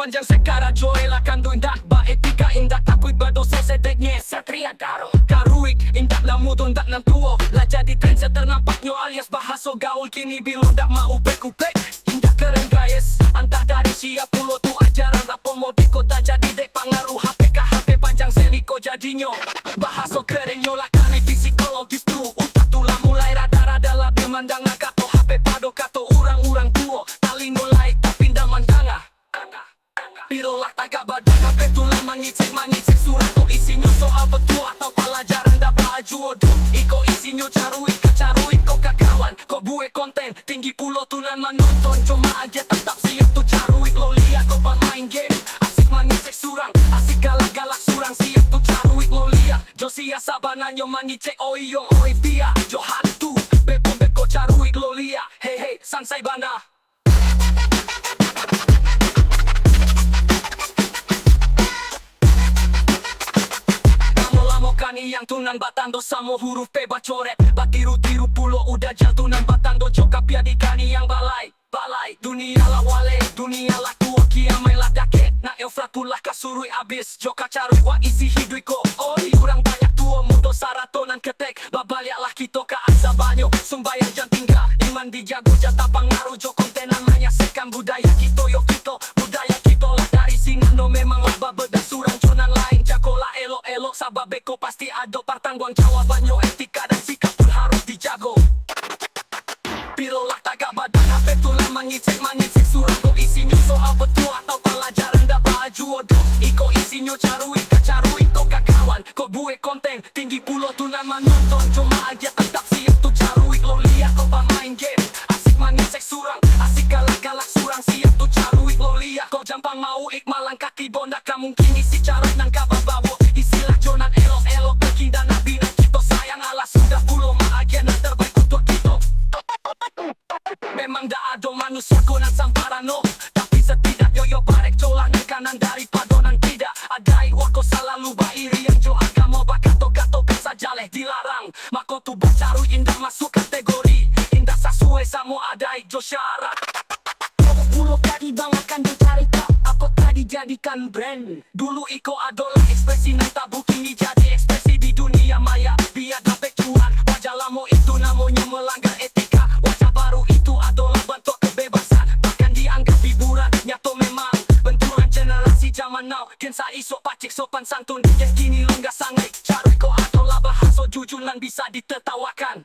panjang sekara joela kandu indak ba etika indak takui berdosa sedeknya satria daro karuik indak lamudon dak nang tuo lah jadi trendsetter nampaknya alias bahaso gaul kini bilu dak mau upek-upek indak keren guys antah dari siap pulo tu ajaran rapon modiko tak jadi dek pengaruh HP ke HP panjang seliko jadinya bahaso keren nyola kane psikologis tu utak tulah mulai rada-rada lah memandang kato HP pado kato orang-orang tua tali mulai tak pindah mandanga Pirolah tagak badan HP tulah mangicek surat tu isinya soal betul atau pelajaran dah baju iko isinya caruik kok kakawan kok buat konten tinggi pulau tunan menonton cuma aja tetap siap tu caruik lo lihat kau main game asik mangicek surang asik galak-galak surang siap tu caruik lo lihat jo siya sabananyo mangicek oyo oi pia jo hantu beko caruik lo lihat hey sansai bana Kani yang tunan batando samo huruf P bacoret Batiru-tiru pulo udah jal tunan batando Jokap ya di kani yang balai Dunia lah wale, dunia lah tua kiamai lah dake Na eufrat pulah kasurui abis Joka carui wa isi hidui ko Oi kurang banyak tua mudo saratonan ketek Babaliak lah kito ka asa banyo Sumbayang jan tinggal Iman dijago jata pangaruh Jo kontenan menyaksikan budaya kito yo kito Budaya kito lah dari singano memang lah babeda surang conan lain Jagolah elo-elo sabab beko pasti ada pertanggung jawabannya etika dan sikap pun harus dijago Pirolah tagak badan HP tulah mangicek surat kok isinya soal betul atau pelajaran dah baju iko isinya caruik kok kakawan kok buat konten tinggi pulau tunan menonton cuma aja tetap siap tu caruik lo lihat kok main game asik mangicek surang asik galak-galak surang siap tu caruik lo lihat kok jampang mau ikmalang kaki bondak mungkin isi caruik nang kabar bawo istilah jonan elok-elok pergi dan nabi dan kita sayang ala sudah pulau maagian terbaik untuk kita memang dah ada manusia konan samparano tapi setidaknya yo barek colak kanan dari padonan tidak ada wako selalu bairi yang jo agama bakato-kato saja leh dilarang mako tu bacaru indah masuk kategori indah sesuai sama adai jo syarat pulau tadi banggakan dicarita apa tadi jadikan brand dulu iko adolah ekspresi nan tabu kini jadi ekspresi di dunia maya biar dapat cuan wajah lama itu namanya melanggar etika wajah baru itu adalah bentuk kebebasan bahkan dianggap hiburan nyato memang benturan generasi zaman now kensa isok pacik sopan santun yang kini lenggah sangai cari ko adalah bahasa jujur nan bisa ditertawakan